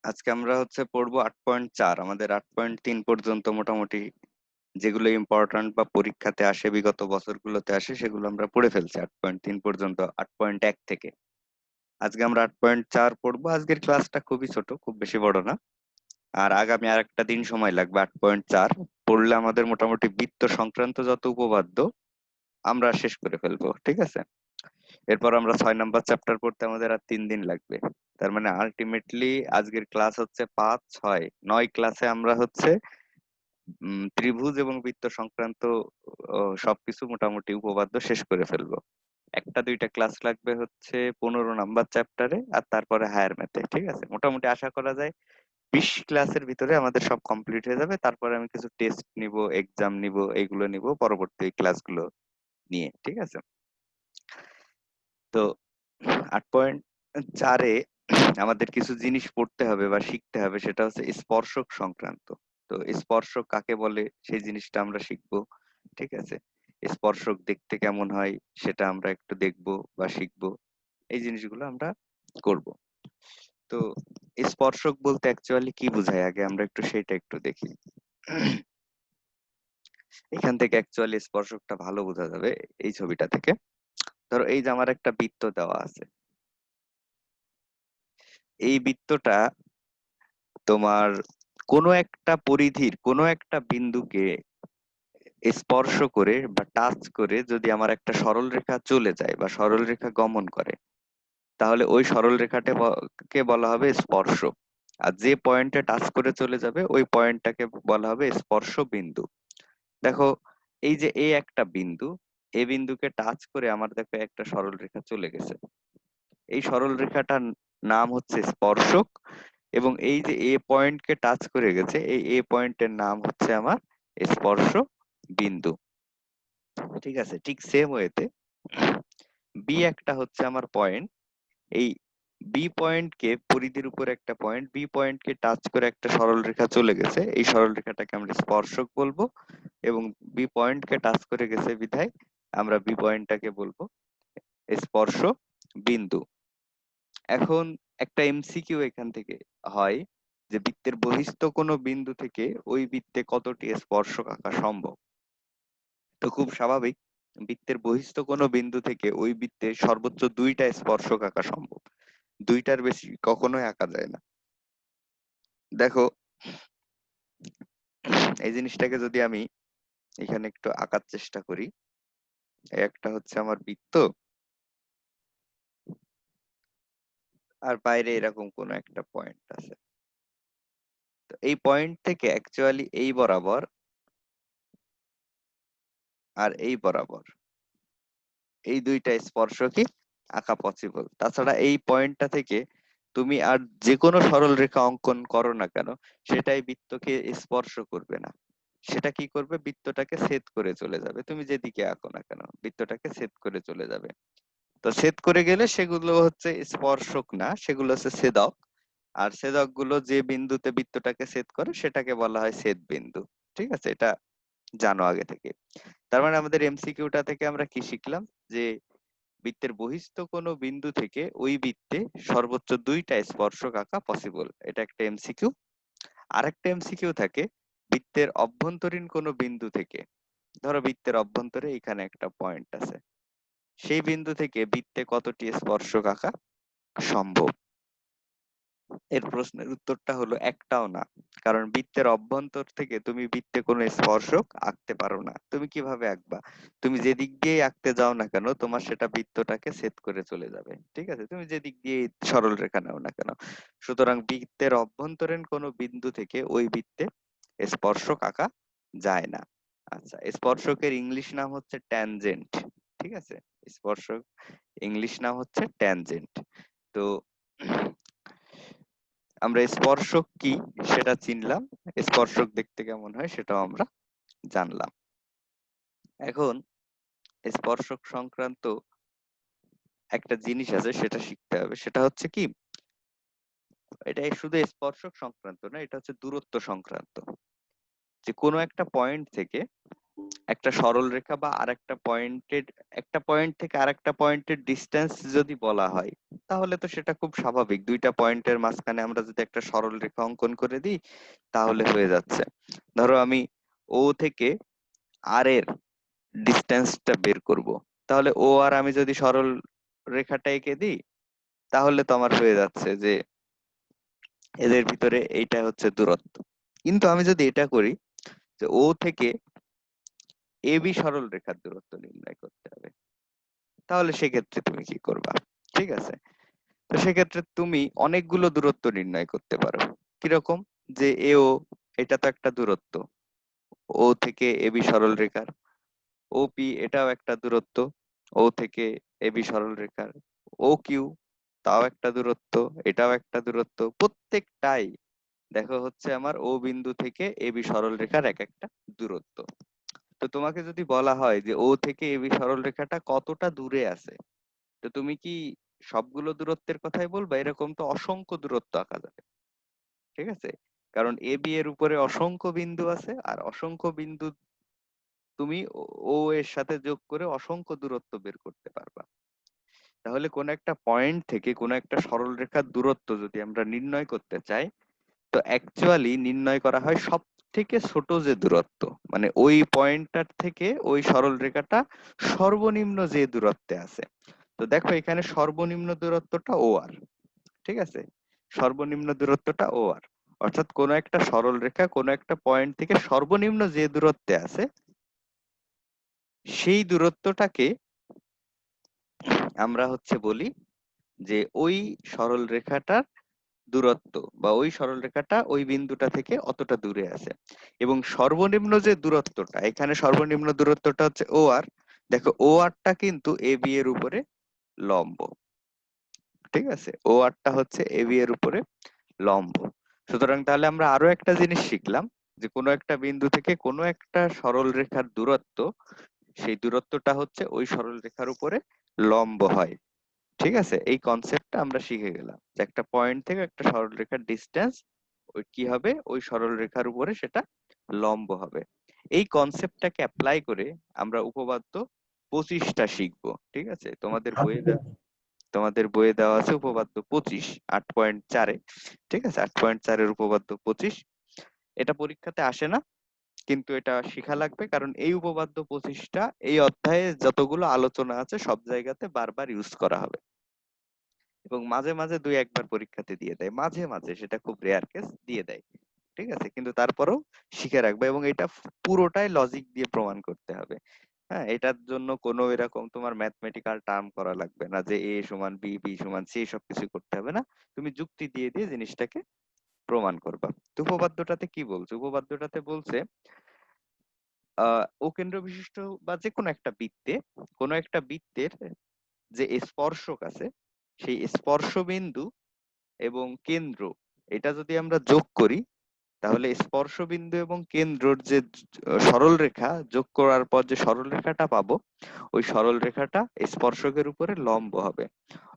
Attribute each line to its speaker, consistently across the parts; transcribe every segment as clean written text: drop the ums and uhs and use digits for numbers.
Speaker 1: আজকে আমরা পড়বো 8.4। আমাদের 8.3 পর্যন্ত মোটামুটি যেগুলো ইম্পর্ট্যান্ট বা পরীক্ষাতে আসে, বিগত বছরগুলোতে আসে, সেগুলো আমরা পড়ে ফেলছি 8.3 পর্যন্ত, 8.1 থেকে। আজকে আমরা 8.4 পড়বো। আজকের ক্লাসটা খুবই ছোট, খুব বেশি বড় না। আর আগামী আর একটা দিন সময় লাগবে 8.4 পড়লে আমাদের মোটামুটি বৃত্ত সংক্রান্ত যত উপপাদ্য আমরা শেষ করে ফেলবো, ঠিক আছে? এরপর আমরা 6 নাম্বার চ্যাপ্টার পড়তে আমাদের আর 3 দিন লাগবে। তার মানে আলটিমেটলি আজকের ক্লাস 5, 6, 9 ক্লাসে আমরা ত্রিভুজ এবং বৃত্ত সংক্রান্ত সবকিছু মোটামুটি উপপাদ্য শেষ করে ফেলবো। একটা দুইটা ক্লাস লাগবে 15 নাম্বার চ্যাপ্টারে, আর তারপরে হায়ার ম্যাথে, ঠিক আছে? মোটামুটি আশা করা যায় 20 ক্লাসের ভিতরে আমাদের সব কমপ্লিট হয়ে যাবে। তারপরে আমি কিছু টেস্ট নিব, এক্সাম নিব, এইগুলো নিব পরবর্তী ক্লাসগুলো নিয়ে, ঠিক আছে? তো 8.4-এ আমাদের কিছু জিনিস পড়তে হবে বা শিখতে হবে, সেটা হচ্ছে স্পর্শক সংক্রান্ত। তো স্পর্শক কাকে বলে সেই জিনিসটা আমরা শিখবো, ঠিক আছে? স্পর্শক দেখতে কেমন হয় সেটা আমরা একটু দেখবো বা শিখবো। এই জিনিসগুলো আমরা করব। তো স্পর্শক বলতে অ্যাকচুয়ালি কি বোঝায় আগে আমরা একটু সেটা একটু দেখি। এখান থেকে অ্যাকচুয়ালি স্পর্শকটা ভালো বোঝা যাবে এই ছবিটা থেকে। ধরো এই যে আমার একটা বৃত্ত দেওয়া আছে। এই বৃত্তটা তোমার কোনো একটা পরিধির কোনো একটা বিন্দুকে স্পর্শ করে বা টাচ করে যদি আমার একটা সরল রেখা চলে যায় বা সরল রেখা গমন করে, তাহলে ওই সরল রেখাটা কে বলা হবে স্পর্শক। আর যে পয়েন্টে টাচ করে চলে যাবে ওই পয়েন্টটাকে বলা হবে স্পর্শ বিন্দু। দেখো, এই যে এই একটা বিন্দু, এই বিন্দুকে টাচ করে আমার দেখো একটা সরল রেখা চলে গেছে। এই সরল রেখাটার নাম হচ্ছে স্পর্শক। এবং এই যে এ পয়েন্টকে টাচ করে গেছে, এই এ পয়েন্টের নাম হচ্ছে আমার স্পর্শ বিন্দু, ঠিক আছে? ঠিক সেম ওয়েতে বি একটা হচ্ছে আমার পয়েন্ট। এই বি পয়েন্টকে পরিধির উপর একটা পয়েন্ট, বি পয়েন্টকে টাচ করে একটা সরল রেখা চলে গেছে, এই সরল রেখাটাকে আমরা স্পর্শক বলবো। এবং বি পয়েন্টকে টাচ করে গেছে বিধায় আমরা বি পয়েন্টটাকে বলবো স্পর্শ বিন্দু। এখন একটা এমসিকিউ এখান থেকে হয় যে বৃত্তের বহিস্থ কোনো বিন্দু থেকে ওই বৃত্তে কতটি স্পর্শক আঁকা সম্ভব। তো খুব স্বাভাবিক, বৃত্তের বহিস্থ কোনো বিন্দু থেকে ওই বৃত্তে সর্বোচ্চ 2টা স্পর্শক আঁকা সম্ভব। 2টার বেশি কখনোই আঁকা যায় না। দেখো, এই জিনিসটাকে যদি আমি এখানে একটু আঁকার চেষ্টা করি। এই একটা হচ্ছে আমার বৃত্ত, আর বাইরে এরকম কোন একটা পয়েন্ট আছে। তো এই পয়েন্ট থেকে অ্যাকচুয়ালি এই বরাবর আর এই বরাবর এই 2টা স্পর্শকই আঁকা পসিবল। তাছাড়া এই পয়েন্টটা থেকে তুমি আর যে কোনো সরল রেখা অঙ্কন করো না কেন, সেটাই বৃত্তকে স্পর্শ করবে না। সেটা কি করবে? বৃত্তটাকে ছেদ করে চলে যাবে। তুমি যেদিকে আঁকো না কেন বৃত্তটাকে ছেদ করে চলে যাবে। তো ছেদ করে গেলে সেগুলো হচ্ছে স্পর্শক না, সেগুলো হচ্ছে ছেদক। আর ছেদক গুলো যে বিন্দুতে বৃত্তটাকে ছেদ করে সেটাকে বলা হয় ছেদ বিন্দু, ঠিক আছে? এটা জানো আগে থেকে। তার মানে আমাদের এমসিকিউটা থেকে আমরা কি শিখলাম? যে বৃত্তের বহিস্থ কোনো বিন্দু থেকে ওই বৃত্তে সর্বোচ্চ 2টা স্পর্শক আঁকা পসিবল। এটা একটা এমসিকিউ। আরেকটা এমসিকিউ থাকে বৃত্তের অভ্যন্তরীণ কোনো বিন্দু থেকে। ধরো বৃত্তের অভ্যন্তরে এখানে একটা পয়েন্ট আছে, সেই বিন্দু থেকে বৃত্তে কতটি স্পর্শক আঁকা সম্ভব? এর প্রশ্নের উত্তরটা হলো একটাও না। কারণ বৃত্তের অভ্যন্তর থেকে তুমি বৃত্তে কোনো স্পর্শক আঁকতে পারো না। তুমি কিভাবে আঁকবা? তুমি যেদিক দিয়ে আঁকতে যাও না কেন তোমার সেটা বৃত্তটাকে ছেদ করে চলে যাবে, ঠিক আছে? তুমি যেদিক দিয়ে সরল রেখা নাও না কেন। সুতরাং বৃত্তের অভ্যন্তরীণ কোনো বিন্দু থেকে ওই বৃত্তে স্পর্শক আঁকা যায় না। আচ্ছা, স্পর্শকের ইংলিশ নাম হচ্ছে ট্যানজেন্ট, ঠিক আছে? স্পর্শক ইংলিশ নাম হচ্ছে ট্যানজেন্ট। তো আমরা স্পর্শক কি সেটা চিনলাম, স্পর্শক দেখতে কেমন হয় সেটাও আমরা জানলাম। এখন স্পর্শক সংক্রান্ত একটা জিনিস আছে, সেটা শিখতে হবে। সেটা হচ্ছে কি, এটা শুধু স্পর্শক সংক্রান্ত না, এটা হচ্ছে দূরত্ব সংক্রান্ত। যে কোনো একটা পয়েন্ট থেকে একটা সরল রেখা বা আরেকটা পয়েন্টের, একটা পয়েন্ট থেকে আরেকটা পয়েন্টের ডিস্টেন্স যদি বলা হয়, তাহলে তো সেটা খুব স্বাভাবিক। দুইটা পয়েন্টের মাঝখানে আমরা যদি একটা সরল রেখা অঙ্কন করে দিই তাহলে হয়ে যাচ্ছে। ধরো আমি ও থেকে আর এর ডিস্টেন্সটা বের করব, তাহলে ও আর আমি যদি সরল রেখাটা এঁকে দিই তাহলে তো আমার হয়ে যাচ্ছে যে এদের ভিতরে এইটা হচ্ছে দূরত্ব। কিন্তু আমি যদি এটা করি যে ও থেকে এবি সরল রেখার দূরত্ব নির্ণয় করতে হবে, তাহলে সেক্ষেত্রে তুমি কি করবা? ঠিক আছে, তো সেক্ষেত্রে তুমি অনেকগুলো দূরত্ব নির্ণয় করতে পারো। কিরকম? যে এও, এটা তো একটা দূরত্ব ও থেকে এবি সরল রেখার। ওপি, এটাও একটা দূরত্ব ও থেকে এবি সরল রেখার। ও কিউ, তাও একটা দূরত্ব, এটাও একটা দূরত্ব। প্রত্যেকটাই দেখো হচ্ছে আমার ও বিন্দু থেকে এবি সরল রেখার এক একটা দূরত্ব। তো তোমাকে যদি বলা হয় যে ও থেকে এবি সরল রেখাটা কতটা দূরে আছে, তো তুমি কি সবগুলো দূরত্বের কথাই বলবা? এরকম তো অসংখ্য দূরত্ব আঁকা যাবে। ঠিক আছে, কারণ এ বি এর উপরে অসংখ্য বিন্দু আছে, আর অসংখ্য বিন্দু তুমি ও এর সাথে যোগ করে অসংখ্য দূরত্ব বের করতে পারবা। তাহলে কোন একটা পয়েন্ট থেকে কোন একটা সরল রেখার দূরত্ব যদি আমরা নির্ণয় করতে চাই, তো অ্যাকচুয়ালি নির্ণয় করা হয় সব থেকে ছোট যে দূরত্ব, মানে ওই পয়েন্টটার থেকে ওই সরল রেখাটা সর্বনিম্ন যে দূরত্বে আছে। তো দেখো এখানে সর্বনিম্ন দূরত্বটা ও আর। ঠিক আছে, সর্বনিম্ন দূরত্বটা ও আর, অর্থাৎ কোন একটা সরল রেখা কোন একটা পয়েন্ট থেকে সর্বনিম্ন যে দূরত্বে আছে সেই দূরত্বটাকে আমরা হচ্ছে বলি যে ওই সরল রেখাটার দূরত্ব, বা ওই সরল রেখাটা ওই বিন্দুটা থেকে অতটা দূরে আছে। এবং সর্বনিম্ন যে দূরত্বটা, এখানে সর্বনিম্ন দূরত্বটা হচ্ছে ও আর। দেখো ও আরটা কিন্তু এ বি এর উপরে লম্ব। ঠিক আছে, ও আরটা হচ্ছে এ বি এর উপরে লম্ব। সুতরাং তাহলে আমরা আরো একটা জিনিস শিখলাম, যে কোনো একটা বিন্দু থেকে কোনো একটা সরল রেখার দূরত্ব, সেই দূরত্বটা হচ্ছে ওই সরল রেখার উপরে লম্ব হয়। ঠিক আছে, এই কনসেপ্টটা আমরা শিখে গেলাম যে একটা পয়েন্ট থেকে একটা সরল রেখার ডিস্টেন্স ওই কি হবে, ওই সরল রেখার উপরে সেটা লম্ব হবে। এই কনসেপ্টটাকে অ্যাপ্লাই করে আমরা উপপাদ্য 25টা শিখবো। ঠিক আছে, তোমাদের বইয়ে দেওয়া আছে উপপাদ্য 25, 8.4-এ। ঠিক আছে, 8.4-এর উপপাদ্য 25। এটা পরীক্ষাতে আসে না, কিন্তু এটা শিখা লাগবে, কারণ এই উপপাদ্য 25টা এই অধ্যায়ে যতগুলো আলোচনা আছে সব জায়গাতে বারবার ইউজ করা হবে, এবং মাঝে মাঝে দুই একবার পরীক্ষাতে দিয়ে দেয়, মাঝে মাঝে, সেটা খুব রেয়ার কেস, দিয়ে দেয়। ঠিক আছে, কিন্তু তারপরেও শিখে রাখবে, এবং এটা পুরোটাই লজিক দিয়ে প্রমাণ করতে হবে। হ্যাঁ, এটার জন্য কোনো এরকম তোমার ম্যাথমেটিক্যাল টার্ম করা লাগবে না, যে এ সমান বি, বি সমান সি, সব কিছু করতে হবে না। তুমি যুক্তি দিয়ে দিয়ে জিনিসটাকে প্রমাণ করবা। তো উপপাদ্যটাতে কি বলছে? উপপাদ্যটাতে বলছে ও কেন্দ্র বিশিষ্ট বা যে কোনো একটা বৃত্তে, কোনো একটা বৃত্তের যে স্পর্শক আছে, সেই স্পর্শ বিন্দু এবং কেন্দ্র, এটা যদি আমরা যোগ করি, তাহলে স্পর্শ বিন্দু এবং কেন্দ্রর যে সরল রেখা যোগ করার পর যে সরল রেখাটা পাবো, ওই সরল রেখাটা স্পর্শকের উপরে লম্ব হবে।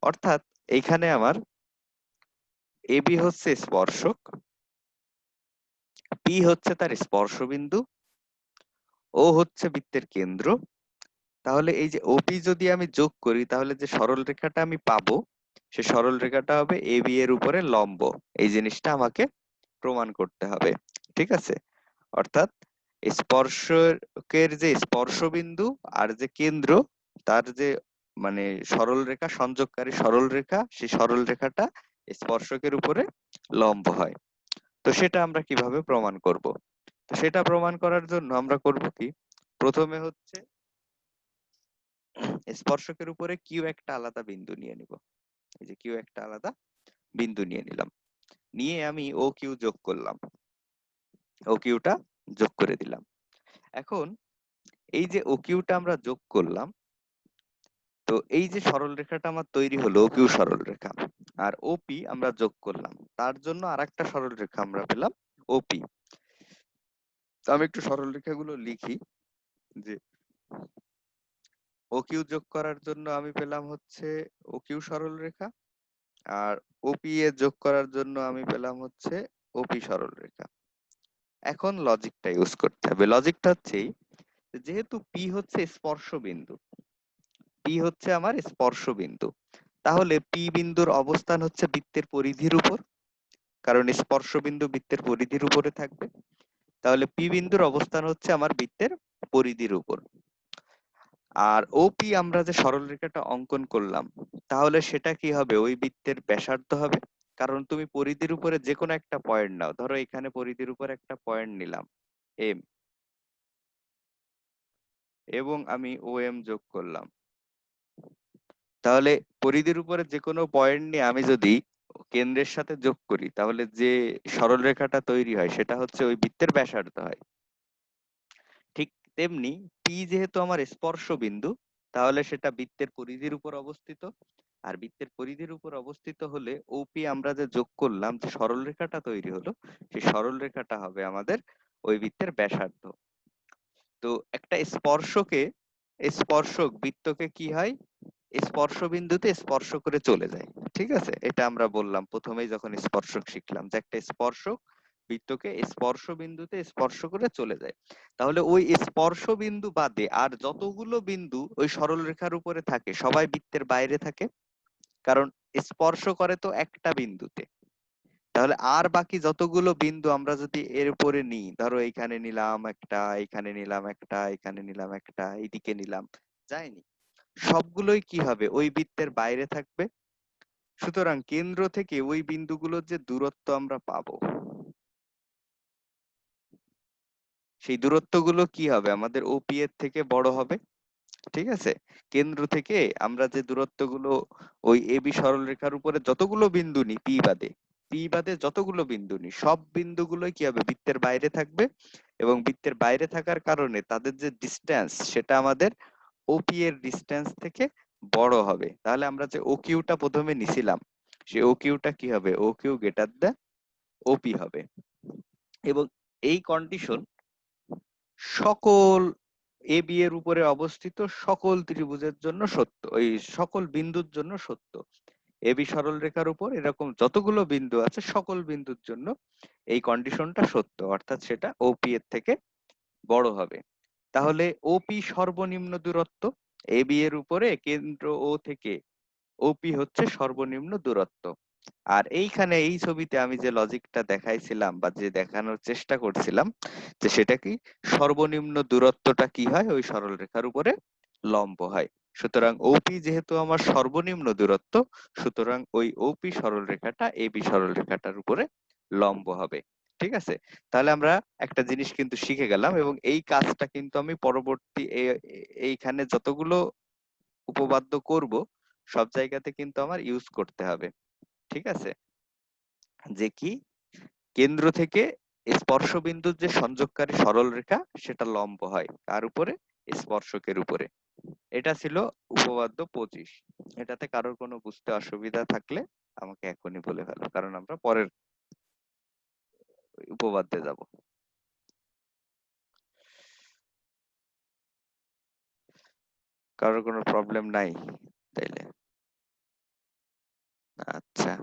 Speaker 1: অর্থাৎ এইখানে আমার এবি হচ্ছে স্পর্শক, পি হচ্ছে তার স্পর্শ বিন্দু, ও হচ্ছে বৃত্তের কেন্দ্র। তাহলে এই যে ওপি যদি আমি যোগ করি, তাহলে যে সরল রেখাটা আমি পাবো, সে সরল রেখাটা হবে এবি এর উপরে লম্ব। এই জিনিসটা আমাকে প্রমাণ করতে হবে। ঠিক আছে, অর্থাৎ স্পর্শকের যে স্পর্শ বিন্দু আর যে কেন্দ্র, তার যে মানে সরল রেখা, সংযোগকারী সরল রেখা, সেই সরল রেখাটা স্পর্শকের উপরে লম্ব হয়। তো সেটা আমরা কিভাবে প্রমাণ করব? তো সেটা প্রমাণ করার জন্য আমরা করব কি, প্রথমে হচ্ছে স্পর্শকের উপরে কিউ একটা আলাদা বিন্দু নিয়ে নিব। এই যে কিউ একটা আলাদা বিন্দু নিয়ে নিলাম, নিয়ে আমি ও কিউ যোগ করলাম, ও কিউটা যোগ করে দিলাম। এখন এই যে ও কিউটা আমরা যোগ করলাম, তো এই যে সরল রেখাটা আমার তৈরি হলো ও কিউ সরল রেখা, আর ওপি আমরা যোগ করলাম, তার জন্য আরেকটা সরল রেখা আমরা পেলাম ওপি। তো আমি একটু সরল রেখাগুলো লিখি, যে ও কিউ যোগ করার জন্য আমি পেলাম হচ্ছে ও কিউ সরল রেখা, আর ওপি এ যোগ করার জন্য আমি পেলাম হচ্ছে ওপি সরল রেখা। এখন লজিকটা ইউজ করতে হবে। লজিকটা হচ্ছে এই, যেহেতু পি হচ্ছে স্পর্শ বিন্দু, পি হচ্ছে আমার স্পর্শ বিন্দু, তাহলে পি বিন্দুর অবস্থান হচ্ছে বৃত্তের পরিধির উপর, কারণ স্পর্শ বিন্দু বৃত্তের পরিধির উপরে থাকবে। তাহলে পি বিন্দুর অবস্থান হচ্ছে আমার বৃত্তের পরিধির উপর। আর ওপি আমরা যে সরলরেখাটা অঙ্কন করলাম, তাহলে সেটা কি হবে? ওই বৃত্তের ব্যাসার্ধ হবে। কারণ তুমি পরিধির উপরে যে কোনো একটা পয়েন্ট নাও, ধরো এখানে পরিধির উপর একটা পয়েন্ট নিলাম এম, এবং আমি ও এম যোগ করলাম। তাহলে পরিধির উপরে যে কোনো পয়েন্ট নিয়ে আমি যদি কেন্দ্রের সাথে যোগ করি, তাহলে যে সরলরেখাটা তৈরি হয় সেটা হচ্ছে ওই বৃত্তের ব্যাসার্ধ হয়। ঠিক তেমনি পি যেহেতু আমার স্পর্শ বিন্দু, তাহলে সেটা বৃত্তের পরিধির উপর অবস্থিত। আর বৃত্তের পরিধির উপর অবস্থিত হলে ওপি আমরা যে যোগ করলাম, যে সরলরেখাটা তৈরি হলো, সেই সরলরেখাটা হবে আমাদের ওই বৃত্তের ব্যাসার্ধ। তো একটা স্পর্শক বৃত্তকে কি হয়, স্পর্শ বিন্দুতে স্পর্শ করে চলে যায়। ঠিক আছে, এটা আমরা বললাম প্রথমেই যখন স্পর্শক শিখলাম, যে একটা স্পর্শক বৃত্তকে স্পর্শ বিন্দুতে স্পর্শ করে চলে যায়। তাহলে ওই স্পর্শ বিন্দু বাদে আর যতগুলো বিন্দু ওই সরলরেখার উপরে থাকে সবাই বৃত্তের বাইরে থাকে, কারণ স্পর্শ করে তো একটা বিন্দুতে। তাহলে আর বাকি যতগুলো বিন্দু আমরা যদি এর উপরে নিই, ধরো এইখানে নিলাম একটা, এইখানে নিলাম একটা, এখানে নিলাম একটা, এইদিকে নিলাম, যায়নি, সবগুলোই কি হবে? ওই বৃত্তের বাইরে থাকবে। সুতরাং কেন্দ্র থেকে ওই বিন্দুগুলোর যে দূরত্ব আমরা পাবো, সেই দূরত্বগুলো কি হবে? আমাদের ওপি এর থেকে বড় হবে। ঠিক আছে, কেন্দ্র থেকে আমরা যে দূরত্বগুলো ওই এবি সরলরেখার উপরে যতগুলো বিন্দু নিই, পি বাদে যতগুলো বিন্দু নিই, সব বিন্দুগুলোই কি হবে? বৃত্তের বাইরে থাকবে। এবং বৃত্তের বাইরে থাকার কারণে তাদের যে ডিস্টেন্স, সেটা আমাদের ওপি এর ডিস্টেন্স থেকে বড় হবে। তাহলে আমরা যে ও কিউটা প্রথমে নিছিলাম, সেই ও কিউটা কি হবে? ও কিউ গ্রেটার দ্যান ওপি হবে। এবং এই কন্ডিশন সকল এ বি এর উপরে অবস্থিত সকল ত্রিভুজের জন্য সত্য, ওই সকল বিন্দুর জন্য সত্য। এবি সরলরেখার উপর এরকম যতগুলো বিন্দু আছে সকল বিন্দুর জন্য এই কন্ডিশনটা সত্য, অর্থাৎ সেটা ওপি এর থেকে বড় হবে। তাহলে ওপি সর্বনিম্ন দূরত্ব, এবি এর উপরে কেন্দ্র ও থেকে ওপি হচ্ছে সর্বনিম্ন দূরত্ব। আর এইখানে এই ছবিতে আমি যে লজিকটা দেখাইছিলাম বা যে দেখানোর চেষ্টা করছিলাম, যে সেটা কি, সর্বনিম্ন দূরত্বটা কি হয়? ওই সরলরেখার উপরে লম্ব হয়। সুতরাং ওপি যেহেতু আমার সর্বনিম্ন দূরত্ব, সুতরাং ওই ওপি সরলরেখাটা এবি সরলরেখাটার উপরে লম্ব হবে। ঠিক আছে, তাহলে আমরা একটা জিনিস কিন্তু শিখে গেলাম, এবং এই কাজটা কিন্তু আমি পরবর্তী এইখানে যতগুলো উপপাদ্য করব সব জায়গাতে কিন্তু আমার ইউজ করতে হবে। ঠিক আছে, যে কি, কেন্দ্র থেকে স্পর্শ বিন্দুর যে সংযোগকারী সরল রেখা সেটা লম্ব হয় কার উপরে? স্পর্শকের উপরে। এটা ছিল উপপাদ্য 25। এটাতে কারোর কোনো বুঝতে অসুবিধা থাকলে আমাকে এখনই বলে ফেলো, কারণ আমরা পরের উপপাদ্যে যাব। কারোর কোনো প্রবলেম নাই তাইলে? আচ্ছা,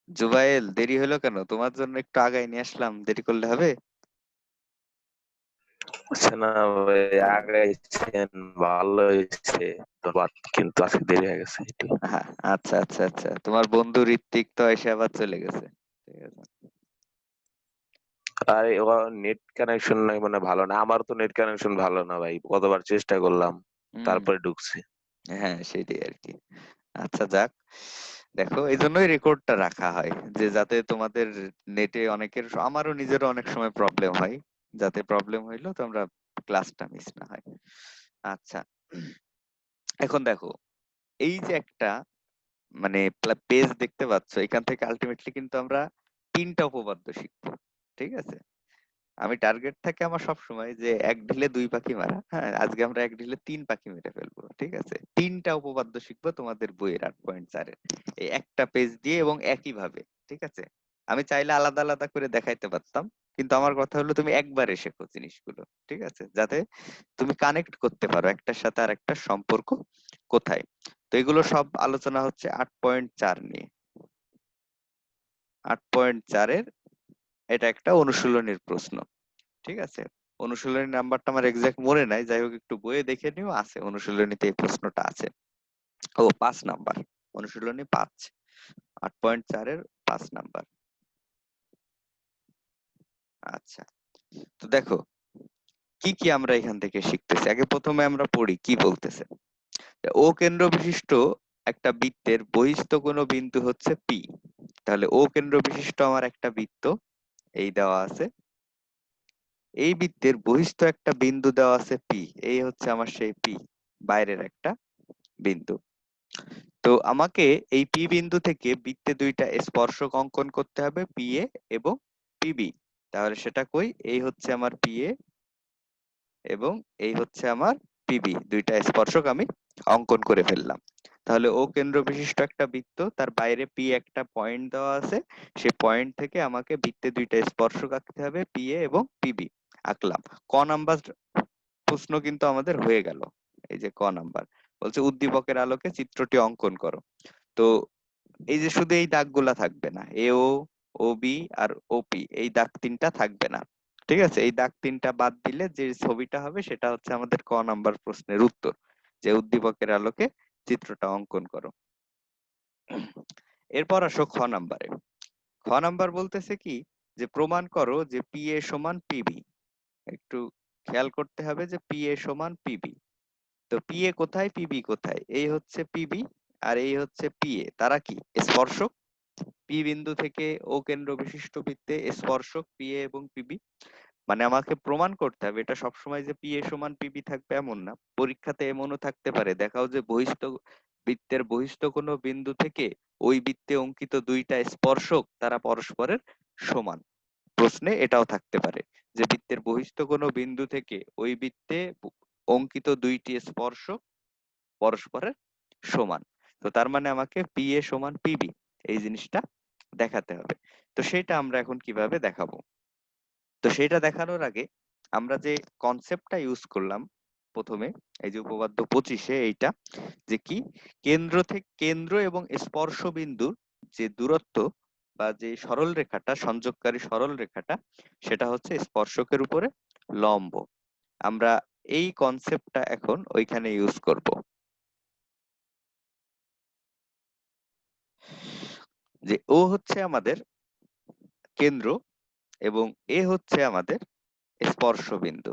Speaker 1: জুবাইল দেরি হলো কেন? তোমার জন্য একটু আগায় নিয়ে আসলাম, দেরি করলে হবে?
Speaker 2: আচ্ছা না ভাই, আগাইছেন, ভালো হয়েছে, ধন্যবাদ, কিন্তু আজকে দেরি হয়ে গেছে একটু।
Speaker 1: হ্যাঁ, আচ্ছা আচ্ছা আচ্ছা, তোমার বন্ধু ঋত্বিক তো এসে আবার চলে গেছে। ঠিক আছে।
Speaker 2: আর নেট কানেকশন নাই মানে ভালো না, আমার তো নেট কানেকশন ভালো না ভাই, কতবার চেষ্টা করলাম
Speaker 1: হুম,
Speaker 2: তারপরে ঢুকছি।
Speaker 1: হ্যাঁ সেটাই আর কি। আচ্ছা যাক, দেখো এই জন্যই রেকর্ডটা রাখা হয়, যে যাতে তোমাদের নেটে অনেকের, আমারও নিজেরও অনেক সময় প্রবলেম হয়, যাতে প্রবলেম হইলো তোমরা ক্লাসটা মিস না হয়। আচ্ছা, এখন দেখো, এই যে একটা মানে পেজ দেখতে পাচ্ছ, এখান থেকে আলটিমেটলি কিন্তু আমরা 3টা উপপাদ্য শিখবো। ঠিক আছে, আমি টার্গেট থাকে আমার সব সময় যে এক ঢিলে 2 পাখি মারা। হ্যাঁ, আজকে আমরা এক ঢিলে 3 পাখি মেরে ফেলবো। ঠিক আছে, 3টা উপপাদ্য শিখবো তোমাদের বইয়ের 8.4 এর এই একটা পেজ দিয়ে এবং একই ভাবে। ঠিক আছে, আমি চাইলে আলাদা আলাদা করে দেখাইতে পারতাম, কিন্তু আমার কথা হলো তুমি একবারে শেখো জিনিসগুলো। ঠিক আছে, যাতে তুমি কানেক্ট করতে পারো একটার সাথে আর একটা সম্পর্ক কোথায়। তো এগুলো সব আলোচনা হচ্ছে 8.4 নিয়ে। 8.4-এর এটা একটা অনুশীলনীর প্রশ্ন। ঠিক আছে, অনুশীলনী নাম্বারটা আমার এক্সাক্ট মনে নাই, যাই হোক একটু বইয়ে দেখে নিও, আছে অনুশীলনীতে এই প্রশ্নটা আছে। ও 5 নাম্বার, অনুশীলনী 5, 8.4-এর 5 নাম্বার। আচ্ছা, তো দেখো কি কি আমরা এখান থেকে শিখতেছি। আগে প্রথমে আমরা পড়ি কি বলতেছে। ও কেন্দ্র বিশিষ্ট একটা বৃত্তের বহিস্থ কোণ বিন্দু হচ্ছে পি। তাহলে ও কেন্দ্র বিশিষ্ট আমার একটা বৃত্ত এই দেওয়া আছে, এই বৃত্তের বহিস্থ একটা বিন্দু দেওয়া আছে পি, এই হচ্ছে আমার সেই পি, বাইরের একটা বিন্দু। তো আমাকে এই পি বিন্দু থেকে বৃত্তে দুইটা স্পর্শক অঙ্কন করতে হবে, পি এ এবং পিবি। তাহলে সেটা কই, এই হচ্ছে আমার পি এ এবং এই হচ্ছে আমার পিবি, দুইটা স্পর্শক আমি অঙ্কন করে ফেললাম। তাহলে ও কেন্দ্র বিশিষ্ট একটা বৃত্ত, তার বাইরে পি একটা পয়েন্ট দেওয়া আছে, সেই পয়েন্ট থেকে আমাকে বৃত্তে দুইটা স্পর্শক আঁকতে হবে, পি এ এবং পিবি। আঁকলাম। ক নাম্বার প্রশ্ন কিন্তু আমাদের হয়ে গেল। এই যে ক নাম্বার বলছে উদ্দীপকের আলোকে চিত্রটি অঙ্কন করো। তো এই যে শুধু এই দাগগুলা থাকবে না, এও, ও বি আর ওপি, এই দাগ তিনটা থাকবে না। ঠিক আছে, এই দাগ তিনটা বাদ দিলে যে ছবিটা হবে সেটা হচ্ছে আমাদের ক নাম্বার প্রশ্নের উত্তর, যে উদ্দীপকের আলোকে চিত্রটা অঙ্কন করো। এরপর আসো খ নাম্বারে। খ নাম্বার বলতেছে কি, যে প্রমাণ করো যে পি এ সমান পিবি। একটু খেয়াল করতে হবে যে পি এ সমান পিবি। তো পি এ কোথায়, পিবি কোথায়? এই হচ্ছে পিবি আর এই হচ্ছে পি এ, তারা কি স্পর্শক। পি বিন্দু থেকে ও কেন্দ্র বিশিষ্ট বৃত্তে স্পর্শক পি এ এবং পিবি। মানে আমাকে প্রমাণ করতে হবে, এটা সবসময় যে পি এ সমান পিবি থাকবে এমন না, পরীক্ষাতে এমনও থাকতে পারে, দেখাও যে বহিস্থ বৃত্তের বহিস্থ কোনো বিন্দু থেকে ওই বৃত্তে অঙ্কিত দুইটা স্পর্শক তারা পরস্পরের সমান। প্রশ্নে এটাও থাকতে পারে যে বৃত্তের বহিস্থ কোনো বিন্দু থেকে ওই বৃত্তে অঙ্কিত দুইটি স্পর্শক পরস্পরের সমান। তো তার মানে আমাকে পি এ সমান পিবি এই জিনিসটা দেখাতে হবে। তো সেটা আমরা এখন কিভাবে দেখাবো? তো সেটা দেখানোর আগে আমরা যে কনসেপ্টটা ইউজ করলাম প্রথমে, এই যে উপপাদ্য 25-এ, এইটা যে কি, কেন্দ্র এবং স্পর্শ বিন্দুর যে দূরত্ব বা যে সরল রেখাটা, সংযোগকারী সরল রেখাটা, সেটা হচ্ছে স্পর্শকের উপরে লম্ব। আমরা এই কনসেপ্টটা এখন ওইখানে ইউজ করব। যে ও হচ্ছে আমাদের কেন্দ্র এবং এ হচ্ছে আমাদের স্পর্শ বিন্দু।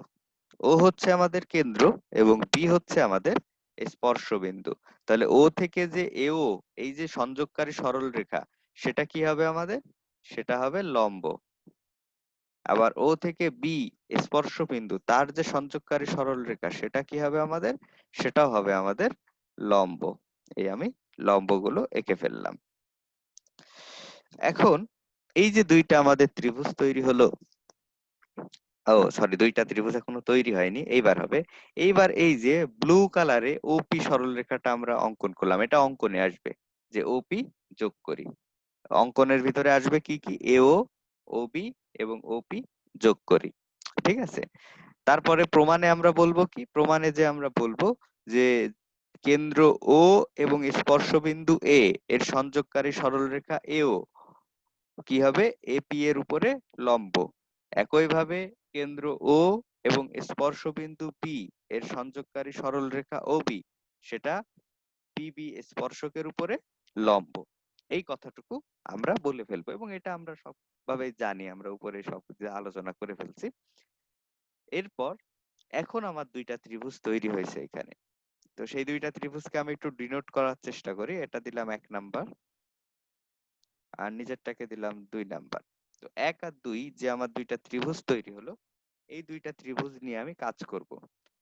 Speaker 1: ও হচ্ছে আমাদের কেন্দ্র এবং বি হচ্ছে আমাদের স্পর্শ বিন্দু। তাহলে ও থেকে যে এও, এই যে সংযোগকারী সরল রেখা, সেটা কি হবে আমাদের? সেটা হবে লম্ব। আবার ও থেকে বি স্পর্শ বিন্দু, তার যে সংযোগকারী সরল রেখা, সেটা কি হবে আমাদের? সেটাও হবে আমাদের লম্ব। এই আমি লম্বগুলো এঁকে ফেললাম। এখন এই যে দুইটা আমাদের ত্রিভুজ তৈরি হলো, ও সরি, দুইটা ত্রিভুজ এখনো তৈরি হয়নি, এইবার হবে। এইবার এই যে ব্লু কালারে ওপি সরলরেখাটা আমরা অঙ্কন করলাম, এটা অঙ্কনে আসবে, যে ওপি যোগ করি। অঙ্কনের ভিতরে আসবে কি কি, এও, ওবি এবং ওপি যোগ করি। ঠিক আছে, তারপরে প্রমাণে আমরা বলবো কি, প্রমাণে যে আমরা বলবো যে কেন্দ্র ও এবং স্পর্শবিন্দু এ এর সংযোগকারী সরলরেখা এও কি হবে, এপি এর উপরে লম্ব। একইভাবে কেন্দ্র ও এবং স্পর্শবিন্দু পি এর সংযোগকারী সরলরেখা ওবি, সেটা পিবি স্পর্শকের উপরে লম্ব। এই কথাটুকু আমরা বলে ফেলবো এবং এটা আমরা সবভাবে জানি, আমরা উপরে সব আলোচনা করে ফেলছি। এরপর এখন আমার দুইটা ত্রিভুজ তৈরি হয়েছে এখানে। তো সেই দুইটা ত্রিভুজকে আমি একটু ডিনোট করার চেষ্টা করি। এটা দিলাম 1 নাম্বার আর নিচেরটাকে দিলাম 2 নাম্বার। তো 1 আর 2 যে আমার দুইটা ত্রিভুজ তৈরি হলো, এই দুইটা ত্রিভুজ নিয়ে আমি কাজ করব।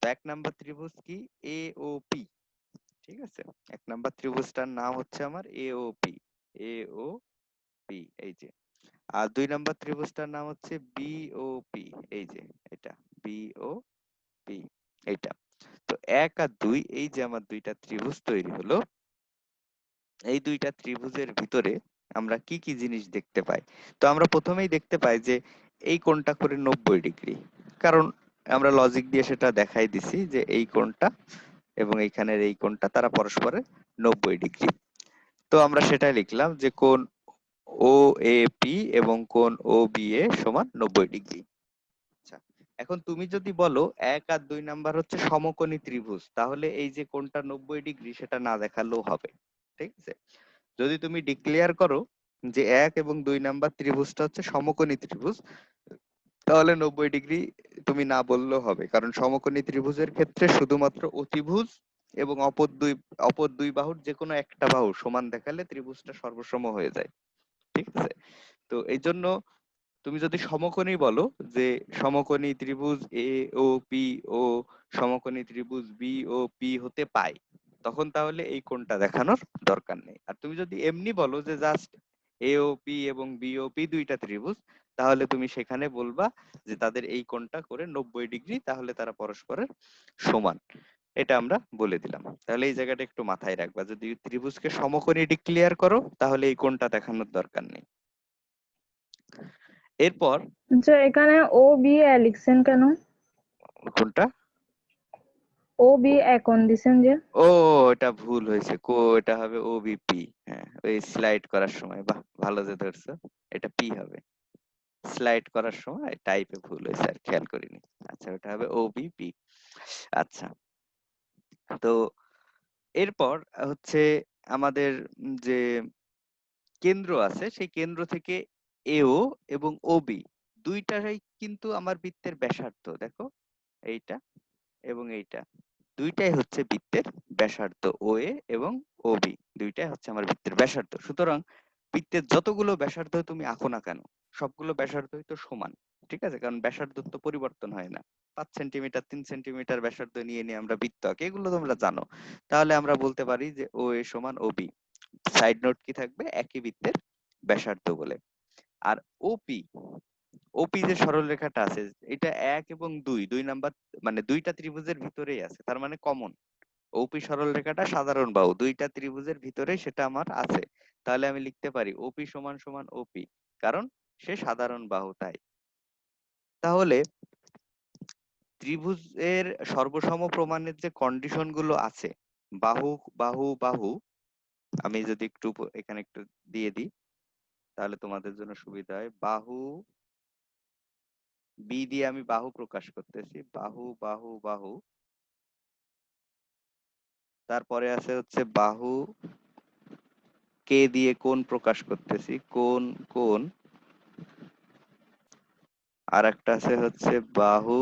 Speaker 1: তো 1 নাম্বার ত্রিভুজ কি, এ ও পি। ঠিক আছে, 1 নাম্বার ত্রিভুজটার নাম হচ্ছে আমার এ ও পি, এ ও পি, এই যে। আর 2 নাম্বার ত্রিভুজটার নাম হচ্ছে বি ও পি, এই যে এটা, বি ও পি, এইটা। তো 1 আর 2 এই যে আমার দুইটা ত্রিভুজ তৈরি হলো, এই দুইটা ত্রিভুজের ভিতরে আমরা কি কি জিনিস দেখতে পাই? তো আমরা প্রথমেই দেখতে পাই যে এই কোণটা করে 90 ডিগ্রি, কারণ আমরা লজিক দিয়ে সেটা দেখাই দিছি যে এই কোণটা এবং এইখানের এই কোণটা তারা পরস্পরের 90 ডিগ্রি। তো আমরা সেটাই লিখলাম যে কোণ ও এ পি এবং কোণ ও বি এ সমান 90 ডিগ্রি। আচ্ছা, এখন তুমি যদি বলো 1 আর 2 নাম্বার হচ্ছে সমকোণী ত্রিভুজ, তাহলে এই যে কোণটা 90 ডিগ্রি সেটা না দেখালেও হবে। ঠিক আছে, যদি তুমি ডিক্লেয়ার করো যে 1 এবং 2 নাম্বার ত্রিভুজটা হচ্ছে সমকোণী ত্রিভুজ, তাহলে 90 ডিগ্রি তুমি না বললেও হবে, কারণ সমকোণী ত্রিভুজের ক্ষেত্রে শুধুমাত্র অতিভুজ এবং অপর দুই বাহুর যে কোনো একটা বাহু সমান দেখালে ত্রিভুজটা সর্বসম হয়ে যায়। ঠিক আছে, তো এই জন্য তুমি যদি সমকোণী বলো যে সমকোণী ত্রিভুজ এ ও পি ও সমকোণী ত্রিভুজ বি ও পি হতে পায়, তখন তাহলে এই কোণটা দেখানোর দরকার নেই। আর তুমি যদি এমনি বলো যে জাস্ট এ ও পি এবং বি ও পি দুইটা ত্রিভুজ, তাহলে তুমি সেখানে বলবা যে তাদের এই কোণটা করে 90 ডিগ্রি, তাহলে তারা পরস্পরের সমান। এটা আমরা বলে দিলাম। তাহলে এই জায়গাটা একটু মাথায় রাখবা, যদি ত্রিভুজকে সমকোণী ডিক্লেয়ার করো তাহলে এই কোণটা দেখানোর দরকার নেই। এরপর
Speaker 3: আচ্ছা, এখানে ও বি লিখছেন কেন?
Speaker 1: কোনটা?
Speaker 3: ও বি কোণ দিছেন যে?
Speaker 1: ও, এটা ভুল হয়েছে, এটা হবে ওবিপি। হ্যাঁ, ওই স্লাইড করার সময়, বাহ ভালো যে ধরছো, এটা পি হবে। স্লাইড করার সময় টাইপে ভুল হয়েছে, আর খেয়াল করিনি। আচ্ছা, ওটা হবে ওবিপি। আচ্ছা, তো এরপর হচ্ছে আমাদের যে কেন্দ্র আছে, সেই কেন্দ্র থেকে এও এবং ওবি দুইটাই কিন্তু আমার বৃত্তের ব্যাসার্ধ। দেখো, এইটা এবং এইটা দুইটাই হচ্ছে বৃত্তের ব্যাসার্ধ। ও এ এবং ও বি দুইটাই হচ্ছে আমার বৃত্তের ব্যাসার্ধ। সুতরাং বৃত্তের যতগুলো ব্যাসার্ধ তুমি আঁকো না কেন, সবগুলো ব্যাসার্ধই তো সমান। ঠিক আছে, কারণ ব্যাসার্ধ তো পরিবর্তন হয় না। 5 সেন্টিমিটার 3 সেন্টিমিটার ব্যাসার্ধ নিয়ে নিয়ে আমরা বৃত্ত আঁকি, এগুলো তোমরা জানো। তাহলে আমরা বলতে পারি যে ও এ সমান ও বি। সাইড নোট কি থাকবে? একই বৃত্তের ব্যাসার্ধ বলে। আর ওপি, ওপি যে সরলরেখাটা আছে, এটা 1 এবং 2 নাম্বার, মানে দুইটা ত্রিভুজের ভিতরেই আছে, তার মানে কমন। ওপি সরলরেখাটা সাধারণ বাহু, দুইটা ত্রিভুজের ভিতরেই সেটা আমার আছে। তাহলে আমি লিখতে পারি ওপি সমান সমান ওপি, কারণ সে সাধারণ বাহু তাই। তাহলে ত্রিভুজের সর্বসম প্রমাণের যে কন্ডিশন গুলো আছে, বাহু বাহু বাহু, আমি যদি একটু এখানে একটু দিয়ে দিই তাহলে তোমাদের জন্য সুবিধা হয়। বাহু বি দিয়ে আমি বাহু প্রকাশ করতেছি, বাহু বাহু বাহু। তারপরে আছে হচ্ছে বাহু কে দিয়ে কোণ প্রকাশ করতেছি, কোণ কোণ। আর একটা আছে হচ্ছে বাহু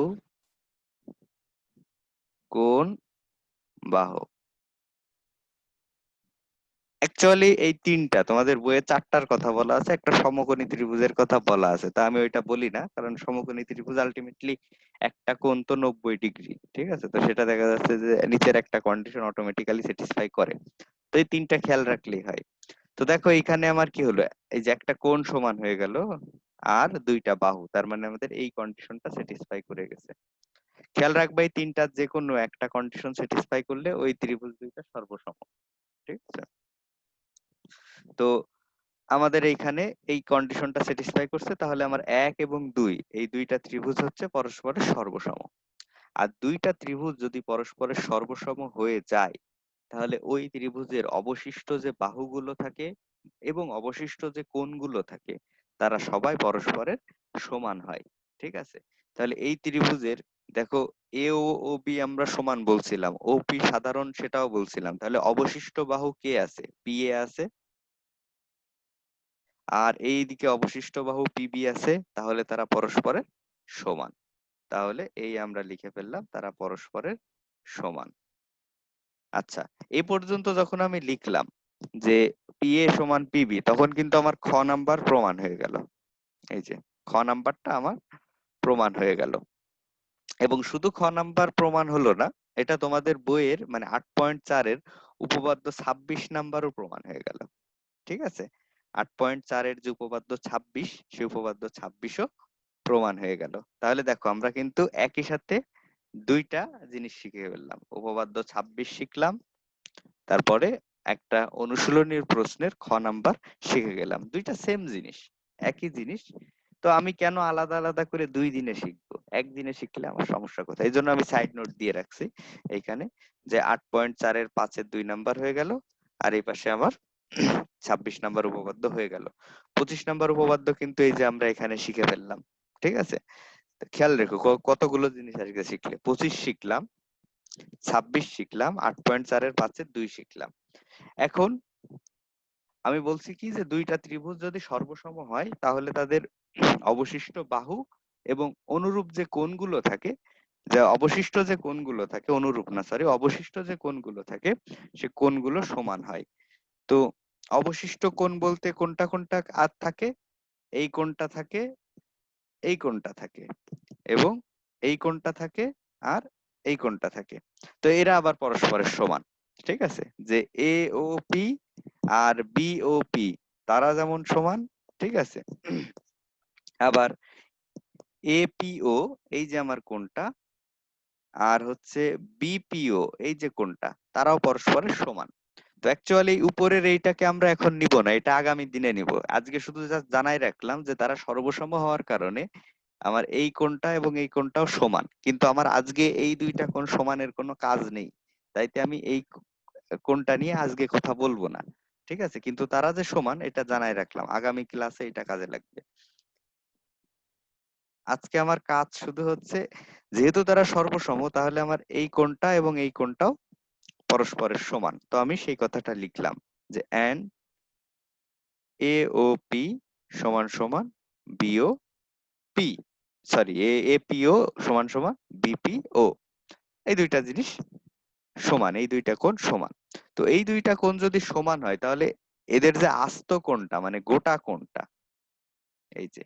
Speaker 1: কোণ বাহু। অ্যাকচুয়ালি এই তিনটা তোমাদের বইয়ে 4টার কথা বলা আছে, একটা সমকোণী ত্রিভুজের কথা বলা আছে, তা আমি ওইটা বলি না, কারণ সমকোণী ত্রিভুজ আলটিমেটলি একটা কোণ তো 90 ডিগ্রি। ঠিক আছে, তো সেটা দেখা যাচ্ছে যে নিচের একটা কন্ডিশন অটোমেটিক্যালি স্যাটিসফাই করে। তো এই তিনটা খেয়াল রাখলেই হয়। তো দেখো এইখানে আমার কি হলো, এই যে একটা কোণ সমান হয়ে গেল আর দুইটা বাহু, তার মানে আমাদের এই কন্ডিশনটা স্যাটিসফাই করে গেছে। খেয়াল রাখবে এই তিনটার যে কোনো একটা কন্ডিশন স্যাটিসফাই করলে ওই ত্রিভুজ দুইটা সর্বসম। ঠিক আছে, তো আমাদের এইখানে এই কন্ডিশনটা স্যাটিসফাই করছে, তাহলে আমার 1 এবং 2 এই দুইটা ত্রিভুজ হচ্ছে পরস্পরের সর্বসম। আর দুইটা ত্রিভুজ যদি পরস্পরের সর্বসম হয়ে যায়, তাহলে ওই ত্রিভুজের অবশিষ্ট যে বাহুগুলো থাকে এবং অবশিষ্ট যে কোণগুলো থাকে, তারা সবাই পরস্পরের সমান হয়। ঠিক আছে, তাহলে এই ত্রিভুজের দেখো এ ও বি আমরা সমান বলছিলাম, ও পি সাধারণ সেটাও বলছিলাম, তাহলে অবশিষ্ট বাহু কে আছে? পি এ আছে। আর এইদিকে অবশিষ্ট বাহু পিবি আছে, তাহলে তারা পরস্পরের সমান। তাহলে এই আমরা লিখে ফেললাম তারা পরস্পরের সমান। আচ্ছা, এই পর্যন্ত যখন আমি লিখলাম যে পি এ সমান পিবি, তখন কিন্তু আমার খ নাম্বার প্রমাণ হয়ে গেল। এই যে খ নাম্বারটা আমার প্রমাণ হয়ে গেল। এবং শুধু খ নাম্বার প্রমাণ হলো না, এটা তোমাদের বইয়ের মানে 8.4-এর উপপাদ্য 26 নাম্বারও প্রমাণ হয়ে গেল। ঠিক আছে, 8.4-এর যে উপপাদ্য 26, সেই উপপাদ্য 26ও প্রমাণ হয়ে গেল। তাহলে দেখো আমরা কিন্তু একই সাথে দুইটা জিনিস শিখে ফেললাম, উপপাদ্য 26 শিখলাম, তারপরে একটা অনুশীলনীর প্রশ্নের খ নাম্বার শিখে গেলাম। দুইটা সেম জিনিস, একই জিনিস। তো আমি কেন আলাদা আলাদা করে 2 দিনে শিখবো? একদিনে শিখলে আমার সমস্যা কোথায়? এই জন্য আমি সাইড নোট দিয়ে রাখছি এইখানে যে 8.4-এর 5-এর 2 নাম্বার হয়ে গেল, আর এই পাশে আমার 26 নাম্বার উপপাদ্য হয়ে গেল। 25 নাম্বার উপপাদ্য কিন্তু এই যে আমরা এখানে শিখে ফেললাম, ঠিক আছে? তো খেয়াল রেখো কতগুলো জিনিস আজকে শিখলে, 25 শিখলাম, 26 শিখলাম, 8.4 এর 5 এর 2 শিখলাম। এখন আমি বলছি কি যে দুইটা ত্রিভুজ যদি সর্বসম হয় তাহলে তাদের অবশিষ্ট বাহু এবং অনুরূপ যে কোণগুলো থাকে, যে অবশিষ্ট যে কোণগুলো থাকে, অনুরূপ না সরি, অবশিষ্ট যে কোণগুলো থাকে সে কোণগুলো সমান হয়। তো অবশিষ্ট কোণ বলতে কোনটা কোনটা আর থাকে, এই কোণটা থাকে, এই কোণটা থাকে, এবং এই কোণটা থাকে, আর এই কোণটা থাকে। তো এরা আবার পরস্পরের সমান, ঠিক আছে? যে এ O P R B O P তারা যেমন সমান, ঠিক আছে? আবার এপিও এই যে আমার কোণটা, আর হচ্ছে বিপিও এই যে কোণটা, তারাও পরস্পরের সমান। তো অ্যাকচুয়ালি উপরের এইটাকে আমরা এখন নিব না, এটা আগামী দিনে নিব। আজকে শুধু জাস্ট জানাই রাখলাম যে তারা সর্বসম হওয়ার কারণে আমার এই কোণটা এবং এই কোণটাও সমান, কিন্তু আমার আজকে এই দুইটা কোণ সমানের কোনো কাজ নেই, তাইতে আমি এই কোণটা নিয়ে আজকে কথা বলবো না, ঠিক আছে? কিন্তু তারা যে সমান এটা জানাই রাখলাম, আগামী ক্লাসে এটা কাজে লাগবে। আজকে আমার কাজ শুধু হচ্ছে, যেহেতু তারা সর্বসম তাহলে আমার এই কোণটা এবং এই কোণটাও পরস্পরের সমান। তো আমি সেই কথাটা লিখলাম যে এন এ ও পি সমান সমান বিও পি, সরি এপিও সমান সমান বিপিও, এই দুইটা জিনিস সমান, এই দুইটা কোণ সমান। তো এই দুইটা কোণ যদি সমান হয় তাহলে এদের যে আস্ত কোণটা মানে গোটা কোণটা, এই যে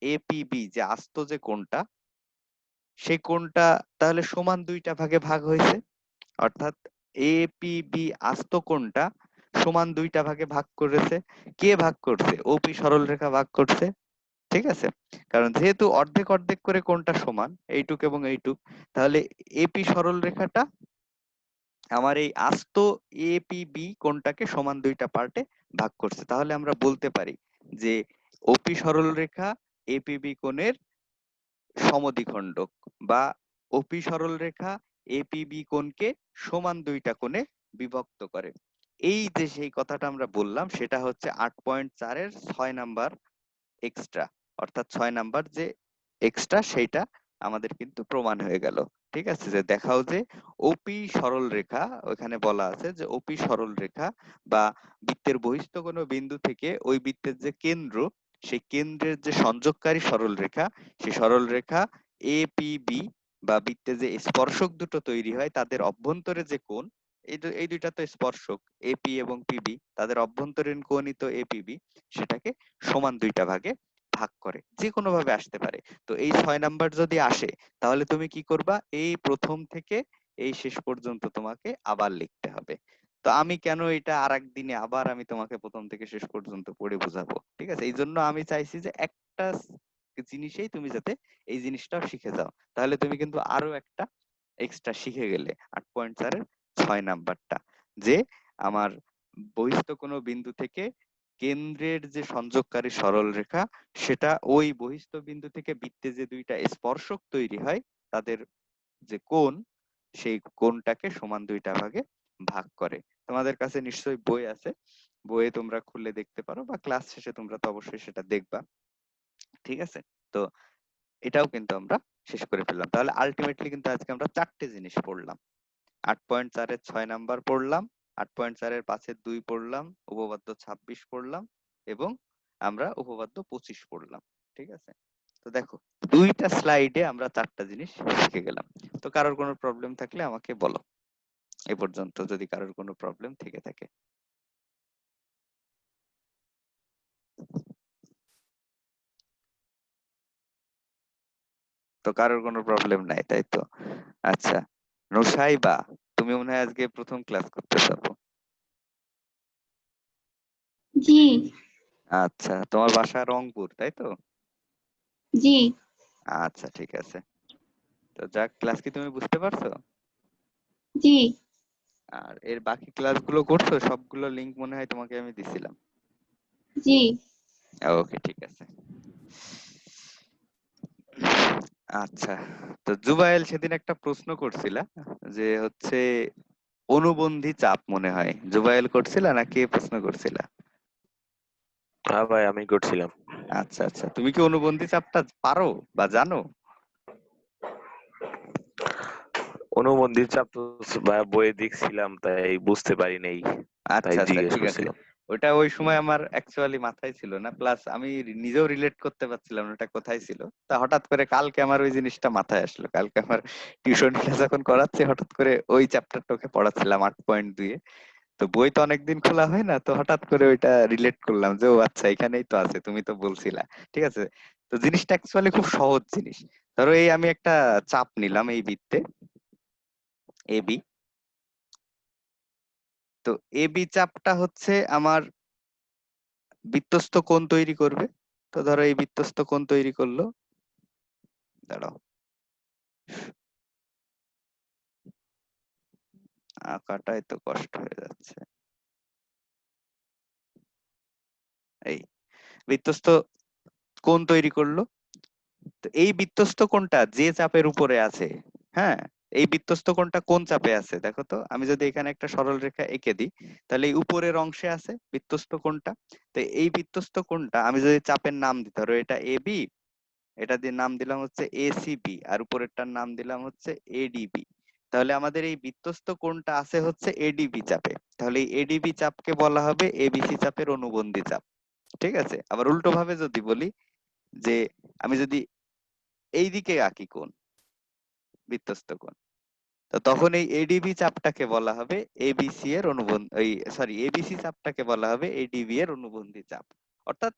Speaker 1: এপিবি যে আস্ত যে কোণটা, সেই কোণটা তাহলে সমান দুইটা ভাগে ভাগ হয়েছে, অর্থাৎ এপিবি আস্ত কোণটা সমান দুইটা ভাগে ভাগ করেছে। কে ভাগ করছে? ওপি সরলরেখা ভাগ করছে, ঠিক আছে? কারণ যেহেতু অর্ধেক অর্ধেক করে কোণটা সমান, এইটুক এবং এইটুক, তাহলে এপি সরলরেখাটা আমার এই আস্ত এপিবি কোণটাকে সমান দুইটা পার্টে ভাগ করছে। তাহলে আমরা বলতে পারি যে ওপি সরলরেখা এপিবি কোণের সমদ্বিখণ্ডক, বা ওপি সরলরেখা এপিবি কোণকে সমান দুইটা কোণে বিভক্ত করে। এই যে সেই কথাটা আমরা বললাম সেটা হচ্ছে 8.4 এর 6 নাম্বার এক্সট্রা, অর্থাৎ 6 নাম্বার যে এক্সট্রা সেইটা আমাদের কিন্তু প্রমাণ হয়ে গেল, ঠিক আছে? যে দেখাও যে ওপি সরলরেখা, ওখানে বলা আছে যে ওপি সরলরেখা বা বৃত্তের বহিস্থ কোনো বিন্দু থেকে ওই বৃত্তের যে কেন্দ্র, সেই কেন্দ্রের যে সংযোগকারী সরলরেখা, সেই সরলরেখা এপিবি বা বৃত্তে যে স্পর্শক দুটো তৈরি হয় তাদের অভ্যন্তরে যে কোণ, এই দুইটা তো স্পর্শক, এপি এবং পিবি, তাদের অভ্যন্তরীণ কোণই তো এপিবি, সেটাকে সমান দুইটা ভাগে ভাগ করে, যে কোনো ভাবে আসতে পারে। তো এই 6 নাম্বার যদি আসে তাহলে তুমি কি করবা? এই প্রথম থেকে এই শেষ পর্যন্ত তোমাকে আবার লিখতে হবে। তো আমি কেন এটা আরেকদিনে আবার আমি তোমাকে প্রথম থেকে শেষ পর্যন্ত পড়ে বোঝাবো, ঠিক আছে? এই জন্য আমি চাইছি যে একটা জিনিসেই তুমি যাতে এই জিনিসটাও শিখে যাও, তাহলে তুমি কিন্তু আরো একটা এক্সট্রা শিখে গেলে 8.4 এর 6 নাম্বারটা, যে আমার বহিস্থ কোনো বিন্দু থেকে কেন্দ্রের যে সংযোগকারী সরলরেখা, সেটা ওই বহিস্থ বিন্দু থেকে বৃত্তে যে দুইটা স্পর্শক তৈরি হয় তাদের যে কোণ, সেই কোণটাকে সমান দুইটা ভাগে ভাগ করে। তোমাদের কাছে নিশ্চয়ই বই আছে, বইয়ে তোমরা খুলে দেখতে পারো, বা ক্লাস শেষে তোমরা তো অবশ্যই সেটা দেখবা, ঠিক আছে? তো এটাও কিন্তু আমরা শেষ করে ফেললাম। তাহলে আলটিমেটলি কিন্তু আজকে আমরা 4টে জিনিস পড়লাম। 8.4 এর 6 নাম্বার পড়লাম, 8.4 এর 5 এর 2 পড়লাম, উপপাদ্য 26 পড়লাম, এবং আমরা উপপাদ্য 25 পড়লাম, ঠিক আছে? তো দেখো, দুইটা স্লাইডে আমরা 4টা জিনিস শিখে গেলাম। তো কারোর কোনো প্রবলেম থাকলে আমাকে বলো, এ পর্যন্ত যদি কারোর কোনো প্রবলেম থেকে থাকে। তো কারোর কোনো প্রবলেম নাই, তাই তো? আচ্ছা, নুসাইবা, তুমি মনে হয় আজকে প্রথম ক্লাস করতে যাবো।
Speaker 4: জি
Speaker 1: আচ্ছা, তোমার বাসা রংপুর, তাই তো?
Speaker 4: জি
Speaker 1: আচ্ছা, ঠিক আছে। তো যাক, ক্লাস কি তুমি বুঝতে পারছো?
Speaker 4: জি
Speaker 1: আর এর বাকি ক্লাসগুলো করছো? সবগুলো লিংক মনে হয় তোমাকে আমি দিছিলাম।
Speaker 4: জি
Speaker 1: ওকে, ঠিক আছে। আচ্ছা, তো জুবায়েল সেদিন একটা প্রশ্ন করছিলা, যে হচ্ছে অনুবন্ধী চাপ, মনে হয় জুবায়েল করছিলা না কে প্রশ্ন করছিলা?
Speaker 2: হ্যাঁ ভাই, আমি করছিলাম।
Speaker 1: আচ্ছা আচ্ছা, তুমি কি অনুবন্ধী চাপটা পারো বা জানো?
Speaker 2: অনুবন্ধী চাপ তো ভাই বইয়ে দেখছিলাম, তাই বুঝতে পারি নাই, তাই
Speaker 1: আচ্ছা আচ্ছা,
Speaker 2: জিজ্ঞেস
Speaker 1: ঠিক আছে।
Speaker 2: করছিলাম।
Speaker 1: ওটা ওই সময় আমার অ্যাকচুয়ালি মাথায় ছিল না, প্লাস আমি নিজেও রিলেট করতে পারছিলাম না ওটা কোথায় ছিল। তা হঠাৎ করে কালকে আমার ওই জিনিসটা মাথায় আসলো, কালকে আমার টিউশন ক্লাস যখন করাচ্ছে হঠাৎ করে ওই চ্যাপ্টারটা ওকে পড়াচ্ছিলাম 8.2-এ। তো বই তো অনেকদিন খোলা হয় না, তো হঠাৎ করে ওইটা রিলেট করলাম যে ও আচ্ছা এখানেই তো আছে, তুমি তো বলছিলা। ঠিক আছে, তো জিনিসটা অ্যাকচুয়ালি খুব সহজ জিনিস। ধরো এই আমি একটা চাপ নিলাম এই বৃত্তে এবি। তো এবি চাপটা হচ্ছে আমার বৃত্তস্থ কোণ তৈরি করবে। তো ধরো এই বৃত্তস্থ কোণ তৈরি করলো, দাঁড়াও আঁকাটাই তো কষ্ট হয়ে যাচ্ছে। এই বৃত্তস্থ কোণ তৈরি করলো। তো এই বৃত্তস্থ কোণটা যে চাপের উপরে আছে, হ্যাঁ, এই বৃত্তস্থ কোণটা কোন চাপে আছে দেখো তো। আমি যদি এখানে একটা সরল রেখা এঁকে দিই, তাহলে এই উপরের অংশে আছে বৃত্তস্থ কোণটা। তো এই বৃত্তস্থ কোণটা আমি যদি চাপের নাম দিই, ধরো এটা এবি, এটা দিয়ে নাম দিলাম হচ্ছে এসিবি, আর উপরেরটার নাম দিলাম হচ্ছে এডিবি। তাহলে আমাদের এই বৃত্তস্থ কোণটা আছে হচ্ছে এডিবি চাপে। তাহলে এই এডিবি চাপকে বলা হবে এবিসি চাপের অনুবন্ধী চাপ। ঠিক আছে, আবার উল্টো ভাবে যদি বলি যে আমি যদি এইদিকে আঁকি কোণ, বৃত্তস্থ কোণ, তো তখন এই এডিবি চাপটাকে বলা হবে এবিসি এর অনুবন্ধী, ওই সরি এবিসি চাপটাকে বলা হবে এডিবি এর অনুবন্ধী চাপ। অর্থাৎ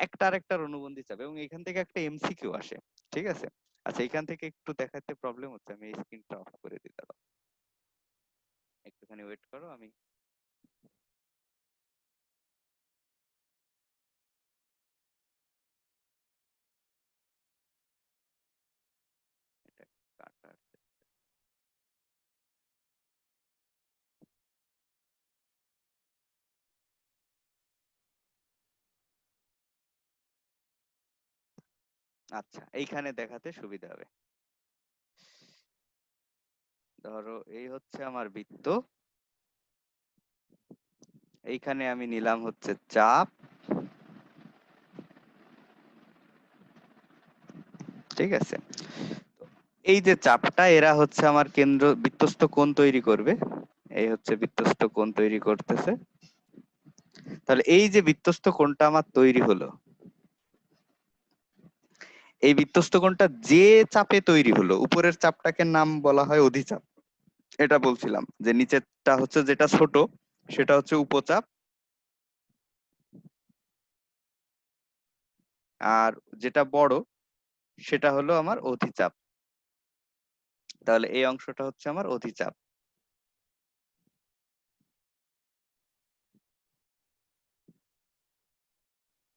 Speaker 1: একটা আরেকটার অনুবন্ধী চাপ, এবং এখান থেকে একটা এমসিকিউ আসে। ঠিক আছে, আচ্ছা এখান থেকে একটু দেখাতে প্রবলেম হচ্ছে, আমি এই স্ক্রিনটা অফ করে দিই, দাঁড়াও একটুখানি ওয়েট করো, আমি এটা কাটার। আচ্ছা এইখানে দেখাতে সুবিধা হবে। ধরো এই হচ্ছে আমার বৃত্ত, এইখানে আমি নিলাম হচ্ছে চাপ। ঠিক আছে, এই যে চাপটা, এরা হচ্ছে আমার কেন্দ্র বৃত্তস্থ কোণ তৈরি করবে। এই হচ্ছে বৃত্তস্থ কোণ তৈরি করতেছে। তাহলে এই যে বৃত্তস্থ কোণটা আমার তৈরি হলো, এই বৃত্তস্থ কোণটা যে চাপে তৈরি হলো, উপরের চাপটাকে নাম বলা হয় অধিচাপ। এটা বলছিলাম যে নিচেরটা হচ্ছে যেটা ছোট সেটা হচ্ছে উপচাপ, আর যেটা বড় সেটা হলো আমার অধিচাপ। তাহলে এই অংশটা হচ্ছে আমার অধিচাপ।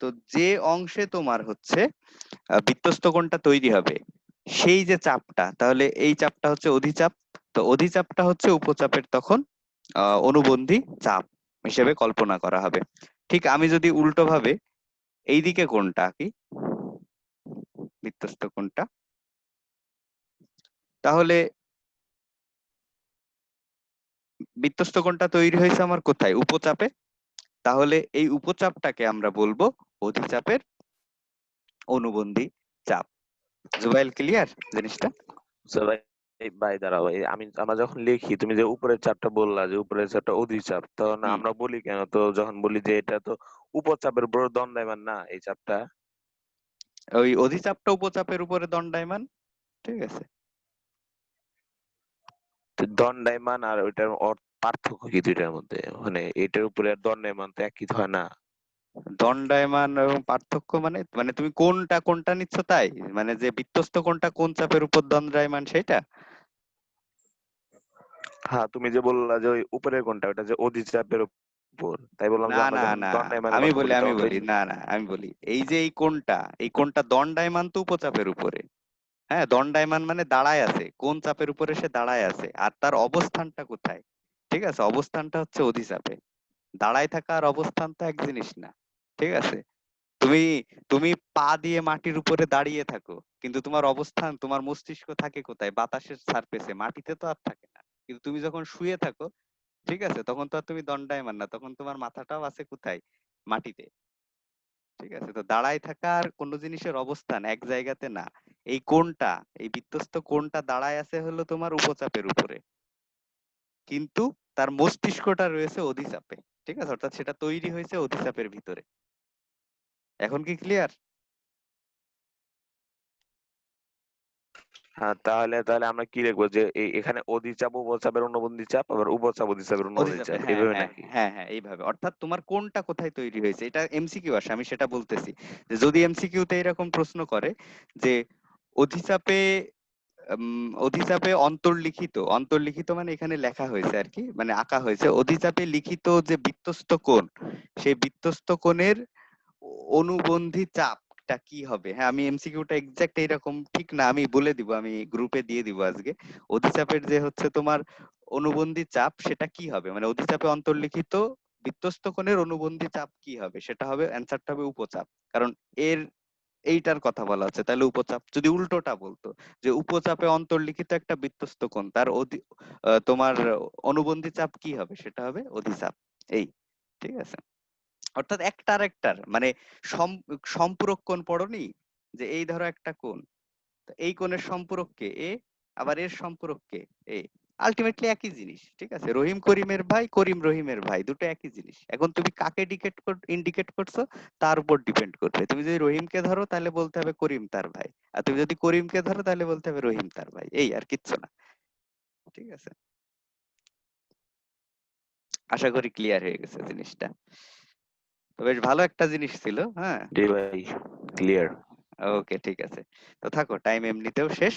Speaker 1: তো যে অংশে তোমার হচ্ছে বৃত্তস্থ কোণটা তৈরি হবে, সেই যে চাপটা, তাহলে এই চাপটা হচ্ছে অধিচাপ। তো অধিচাপটা হচ্ছে উপচাপের তখন অনুবন্ধী চাপ হিসেবে কল্পনা করা হবে। ঠিক আমি যদি উল্টো ভাবে এইদিকে কোণটা আঁকি, বৃত্তস্থ কোণটা, তাহলে বৃত্তস্থ কোণটা তৈরি হয়েছে আমার কোথায়, উপচাপে। তাহলে এই উপচাপটাকে আমরা বলবো অধিচাপের অনুবন্ধী চাপ। জুবাইল, ক্লিয়ার জিনিসটা?
Speaker 2: So, ভাই, ভাই দাঁড়াও, আমরা যখন লিখি, তুমি যে উপরের চাপটা বললা যে উপরের চাপটা অধিচাপ, তখন
Speaker 1: হুম,
Speaker 2: আমরা বলি কেন? তো যখন বলি যে এটা তো উপচাপের উপর দণ্ডায়মান না এই চাপটা।
Speaker 1: ওই অধিচাপটা উপচাপের উপরে দণ্ডায়মান। ঠিক আছে,
Speaker 2: তো দণ্ডায়মান আর ওইটার পার্থক্য কি দুইটার মধ্যে? মানে এটার উপরে আর দণ্ডায়মান তো একই হয় না?
Speaker 1: দণ্ডায়মান এবং পার্থক্য মানে মানে তুমি কোনটা কোনটা নিচ্ছ তাই, মানে যে বৃত্তস্থ কোণটা কোন চাপের উপর দণ্ডায়মান সেটা?
Speaker 2: হ্যাঁ, তুমি যে বললা যে ওই উপরের কোণটা ওটা যে অধিচাপের উপর, তাই বললাম
Speaker 1: না
Speaker 2: যে আমরা
Speaker 1: না
Speaker 2: যখন
Speaker 1: না,
Speaker 2: দণ্ডায়মানের
Speaker 1: আমি
Speaker 2: কথা
Speaker 1: বলি
Speaker 2: বলি
Speaker 1: আমি
Speaker 2: তখন তো
Speaker 1: বলি না না, আমি বলি এই যে এই কোণটা দণ্ডায়মান তো উপচাপের উপরে। হ্যাঁ, দণ্ডায়মান মানে দাঁড়ায় আছে, কোন চাপের উপরে সে দাঁড়ায় আছে, আর তার অবস্থানটা কোথায়। ঠিক আছে, অবস্থানটা হচ্ছে অধিচাপে। দাঁড়ায় থাকা আর অবস্থান তো এক জিনিস না। ঠিক আছে, তুমি তুমি পা দিয়ে মাটির উপরে দাঁড়িয়ে থাকো, কিন্তু তোমার অবস্থান, তোমার মস্তিষ্ক থাকে কোথায়, বাতাসের সারফেসে, মাটিতে তো আর থাকে না। কিন্তু তুমি যখন শুয়ে থাকো, ঠিক আছে, তখন তো আর তুমি দণ্ডায়মান না, তখন তোমার মাথাটাও আছে কোথায়, মাটিতে। ঠিক আছে, তো দাঁড়ায় থাকা আর কোনো জিনিসের অবস্থান এক জায়গাতে না। এই কোণটা, এই বৃত্তস্থ কোণটা দাঁড়ায় আছে হলো তোমার উপচাপের উপরে, কিন্তু তার মস্তিষ্কটা রয়েছে অধিচাপে। ঠিক আছে, অর্থাৎ সেটা তৈরি হয়েছে অধিচাপের ভিতরে। এখন কি ক্লিয়ার?
Speaker 2: হ্যাঁ, তাহলে তাহলে আমরা কি লিখবো যে এখানে অধিচাপ উপচাপের অনুবন্ধী চাপ, আবার উপচাপ অধিচাপের অনুবন্ধী
Speaker 1: অধিচাপে,
Speaker 2: চাপ,
Speaker 1: হ্যাঁ
Speaker 2: এইভাবে
Speaker 1: হ্যাঁ
Speaker 2: নাকি?
Speaker 1: হ্যাঁ হ্যাঁ, এইভাবে। অর্থাৎ তোমার কোনটা কোথায় তৈরি হয়েছে, এটা এমসিকিউ আসে, আমি সেটা বলতেছি। যে যদি এমসিকিউ তে এরকম প্রশ্ন করে যে অধিচাপে অধিচাপে অন্তর্লিখিত, অন্তর্লিখিত মানে এখানে লেখা হয়েছে আর কি, মানে আঁকা হয়েছে, অধিচাপে লিখিত যে বৃত্তস্থ কোণ, সেই বৃত্তস্থ কোণের অনুবন্ধী চাপটা কি হবে। হ্যাঁ, আমি এমসিকিউটা এক্সাক্ট এইরকম ঠিক না, আমি বলে দিব, আমি গ্রুপে দিয়ে দিব আজকে। অধিচাপের যে হচ্ছে তোমার অনুবন্ধী চাপ সেটা কি হবে, মানে অধিচাপে অন্তর্লিখিত বৃত্তস্থ কোণের অনুবন্ধী চাপ কি হবে, সেটা হবে, অ্যান্সারটা হবে উপচাপ। কারণ এর এইটার কথা বলা হচ্ছে, তাহলে উপচাপ। যদি উল্টোটা বলতো যে উপচাপে অন্তর্লিখিত একটা বৃত্তস্থ কোণ, তার তোমার অনুবন্ধী চাপ কি হবে, সেটা হবে অধিচাপ। এই, ঠিক আছে। অর্থাৎ একটার একটার মানে সম্পূরক কোণ পড়োনি, যে এই ধরো একটা কোণ, তো এই কোণের সম্পূরক কে এ, আবার এর সম্পূরক কে এ, আলটিমেটলি একই জিনিস। ঠিক আছে, রহিম করিমের ভাই, করিম রহিমের ভাই, দুটো একই জিনিস। এখন তুমি কাকে ইন্ডিকেট করছো তার উপর ডিপেন্ড করবে। তুমি যদি রহিমকে ধরো তাহলে বলতে হবে করিম তার ভাই, আর তুমি যদি করিমকে ধরো তাহলে বলতে হবে রহিম তার ভাই, এই আর কিচ্ছু না। ঠিক আছে, আশা করি ক্লিয়ার হয়ে গেছে জিনিসটা। তো বেশ ভালো একটা জিনিস ছিল। হ্যাঁ,
Speaker 2: জি ভাই, ক্লিয়ার।
Speaker 1: ওকে, ঠিক আছে। তো থাকো, টাইম এমনিতেও শেষ।